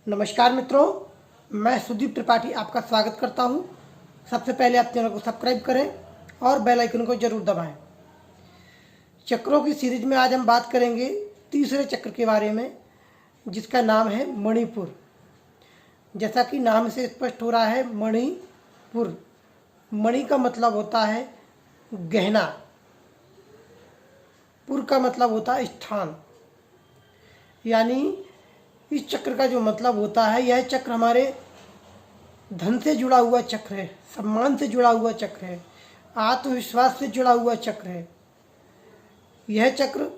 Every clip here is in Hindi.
नमस्कार मित्रों, मैं सुदीप त्रिपाठी आपका स्वागत करता हूं। सबसे पहले आप चैनल को सब्सक्राइब करें और बेल आइकन को जरूर दबाएं। चक्रों की सीरीज में आज हम बात करेंगे तीसरे चक्र के बारे में, जिसका नाम है मणिपुर। जैसा कि नाम से स्पष्ट हो रहा है, मणिपुर। मणि का मतलब होता है गहना, पुर का मतलब होता है स्थान। यानी इस चक्र का जो मतलब होता है, यह चक्र हमारे धन से जुड़ा हुआ चक्र है, सम्मान से जुड़ा हुआ चक्र है, आत्मविश्वास से जुड़ा हुआ चक्र है। यह चक्र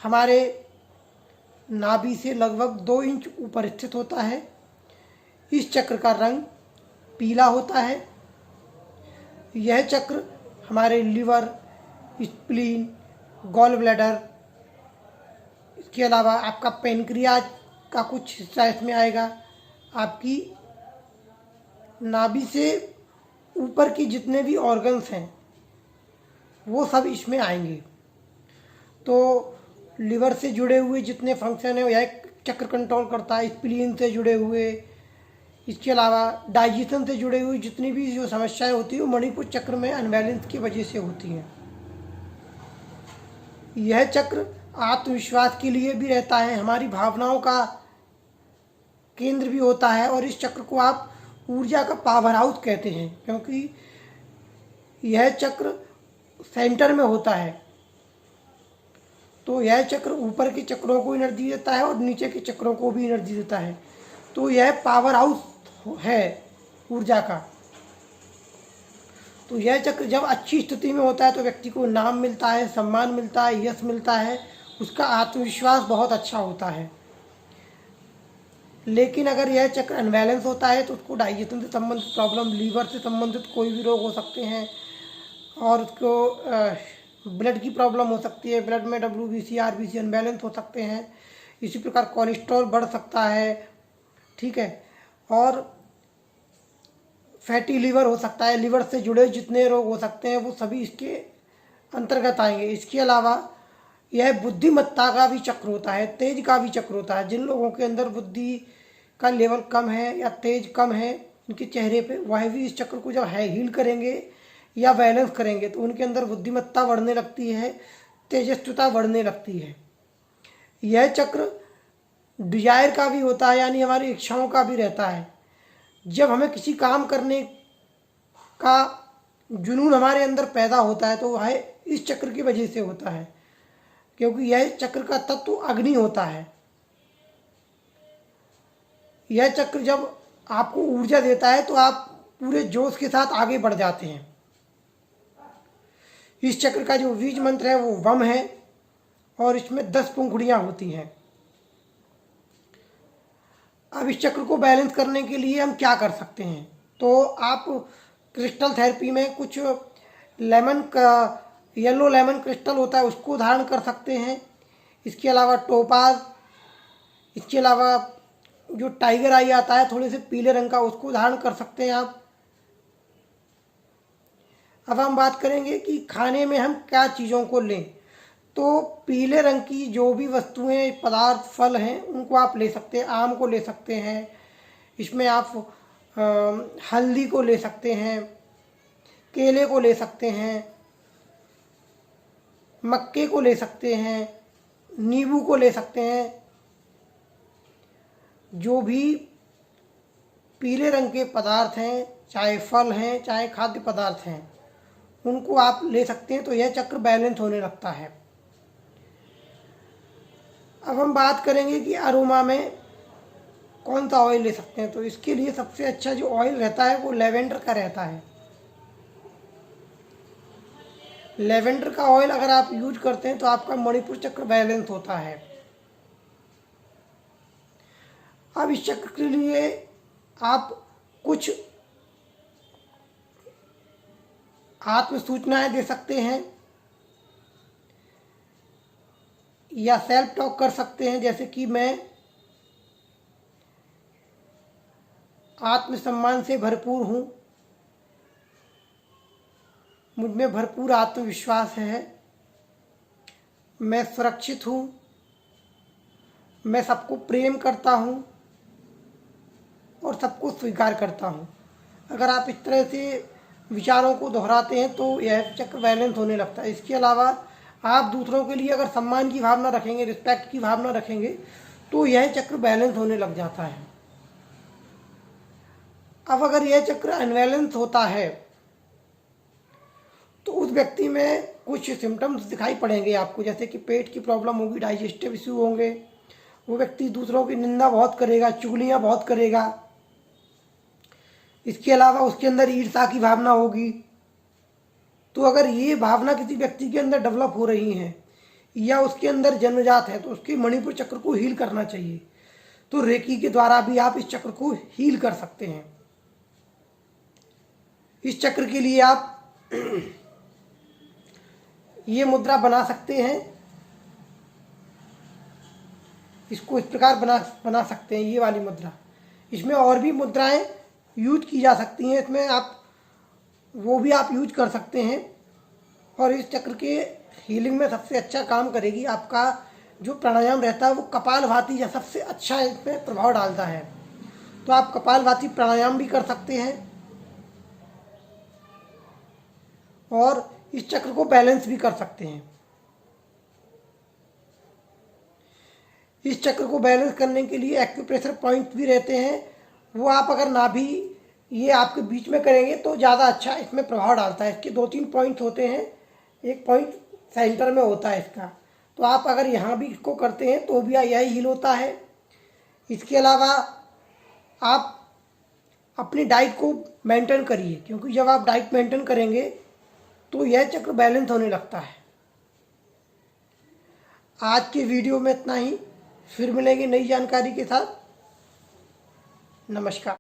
हमारे नाभि से लगभग 2 इंच ऊपर स्थित होता है। इस चक्र का रंग पीला होता है। यह चक्र हमारे लिवर, स्प्लीन, गॉल ब्लैडर, इसके अलावा आपका पेनक्रियाज का कुछ हिस्सा इसमें आएगा। आपकी नाभि से ऊपर की जितने भी ऑर्गन्स हैं वो सब इसमें आएंगे। तो लिवर से जुड़े हुए जितने फंक्शन हैं यह चक्र कंट्रोल करता है। स्प्लीन से जुड़े हुए, इसके अलावा डाइजेशन से जुड़े हुए जितनी भी जो समस्याएं होती हैं वो मणिपुर चक्र में अनबैलेंस की वजह से होती हैं। यह चक्र आत्मविश्वास के लिए भी रहता है, हमारी भावनाओं का केंद्र भी होता है। और इस चक्र को आप ऊर्जा का पावर हाउस कहते हैं, क्योंकि यह चक्र सेंटर में होता है। तो यह चक्र ऊपर के चक्रों को एनर्जी देता है और नीचे के चक्रों को भी एनर्जी देता है। तो यह पावर हाउस है ऊर्जा का। तो यह चक्र जब अच्छी स्थिति में होता है तो व्यक्ति को नाम मिलता है, सम्मान मिलता है, यश मिलता है, उसका आत्मविश्वास बहुत अच्छा होता है। लेकिन अगर यह चक्र अनबैलेंस होता है तो उसको डाइजेशन से संबंधित प्रॉब्लम, लीवर से संबंधित कोई भी रोग हो सकते हैं, और उसको ब्लड की प्रॉब्लम हो सकती है। ब्लड में WBC, RBC अनबैलेंस हो सकते हैं। इसी प्रकार कोलेस्ट्रॉल बढ़ सकता है, ठीक है, और फैटी लीवर हो सकता है। लीवर से जुड़े जितने रोग हो सकते हैं वो सभी इसके अंतर्गत आएंगे। इसके अलावा यह बुद्धिमत्ता का भी चक्र होता है, तेज का भी चक्र होता है। जिन लोगों के अंदर बुद्धि का लेवल कम है या तेज कम है उनके चेहरे पे, वह भी इस चक्र को जब हील करेंगे या बैलेंस करेंगे तो उनके अंदर बुद्धिमत्ता बढ़ने लगती है, तेजस्विता बढ़ने लगती है। यह चक्र डिजायर का भी होता है, यानी हमारी इच्छाओं का भी रहता है। जब हमें किसी काम करने का जुनून हमारे अंदर पैदा होता है तो वह इस चक्र की वजह से होता है, क्योंकि यह चक्र का तत्व अग्नि होता है। यह चक्र जब आपको ऊर्जा देता है तो आप पूरे जोश के साथ आगे बढ़ जाते हैं। इस चक्र का जो बीज मंत्र है वो वम है और इसमें 10 पंखुड़ियां होती हैं। अब इस चक्र को बैलेंस करने के लिए हम क्या कर सकते हैं? तो आप क्रिस्टल थेरेपी में कुछ लेमन का, येलो लेमन क्रिस्टल होता है, उसको धारण कर सकते हैं। इसके अलावा टोपाज, इसके अलावा जो टाइगर आई आता है थोड़े से पीले रंग का, उसको धारण कर सकते हैं आप। अब हम बात करेंगे कि खाने में हम क्या चीज़ों को लें। तो पीले रंग की जो भी वस्तुएं, पदार्थ, फल हैं उनको आप ले सकते हैं। आम को ले सकते हैं, इसमें आप हल्दी को ले सकते हैं, केले को ले सकते हैं, मक्के को ले सकते हैं, नींबू को ले सकते हैं। जो भी पीले रंग के पदार्थ हैं, चाहे फल हैं चाहे खाद्य पदार्थ हैं, उनको आप ले सकते हैं। तो यह चक्र बैलेंस होने लगता है। अब हम बात करेंगे कि अरोमा में कौन सा ऑयल ले सकते हैं। तो इसके लिए सबसे अच्छा जो ऑयल रहता है वो लेवेंडर का रहता है। लेवेंडर का ऑयल अगर आप यूज करते हैं तो आपका मणिपुर चक्र बैलेंस होता है। अब इस चक्र के लिए आप कुछ आत्म सूचनाएं दे सकते हैं या सेल्फ टॉक कर सकते हैं, जैसे कि मैं आत्मसम्मान से भरपूर हूँ, मुझमें भरपूर आत्मविश्वास है, मैं सुरक्षित हूँ, मैं सबको प्रेम करता हूँ और सबको स्वीकार करता हूँ। अगर आप इस तरह से विचारों को दोहराते हैं तो यह चक्र बैलेंस होने लगता है। इसके अलावा आप दूसरों के लिए अगर सम्मान की भावना रखेंगे, रिस्पेक्ट की भावना रखेंगे, तो यह चक्र बैलेंस होने लग जाता है। अब अगर यह चक्र अनबैलेंस होता है तो उस व्यक्ति में कुछ सिम्टम्स दिखाई पड़ेंगे आपको, जैसे कि पेट की प्रॉब्लम होगी, डाइजेस्टिव इश्यू होंगे, वो व्यक्ति दूसरों की निंदा बहुत करेगा, चुगलियाँ बहुत करेगा। इसके अलावा उसके अंदर ईर्ष्या की भावना होगी। तो अगर ये भावना किसी व्यक्ति के अंदर डेवलप हो रही है या उसके अंदर जन्मजात है तो उसके मणिपुर चक्र को हील करना चाहिए। तो रेकी के द्वारा भी आप इस चक्र को हील कर सकते हैं। इस चक्र के लिए आप ये मुद्रा बना सकते हैं, इसको इस प्रकार बना सकते हैं, ये वाली मुद्रा। इसमें और भी मुद्राएं यूज की जा सकती हैं, इसमें आप वो भी आप यूज कर सकते हैं। और इस चक्र के हीलिंग में सबसे अच्छा काम करेगी आपका जो प्राणायाम रहता है, वो कपालभाति या सबसे अच्छा इसमें प्रभाव डालता है। तो आप कपालभाति प्राणायाम भी कर सकते हैं और इस चक्र को बैलेंस भी कर सकते हैं। इस चक्र को बैलेंस करने के लिए एक्यूप्रेशर पॉइंट भी रहते हैं, वो आप अगर नाभि ये आपके बीच में करेंगे तो ज़्यादा अच्छा इसमें प्रभाव डालता है। इसके 2-3 पॉइंट होते हैं, एक पॉइंट सेंटर में होता है इसका, तो आप अगर यहाँ भी इसको करते हैं तो भी यही हील होता है। इसके अलावा आप अपनी डाइट को मेंटेन करिए, क्योंकि जब आप डाइट मेंटेन करेंगे तो यह चक्र बैलेंस होने लगता है। आज के वीडियो में इतना ही, फिर मिलेंगे नई जानकारी के साथ। नमस्कार।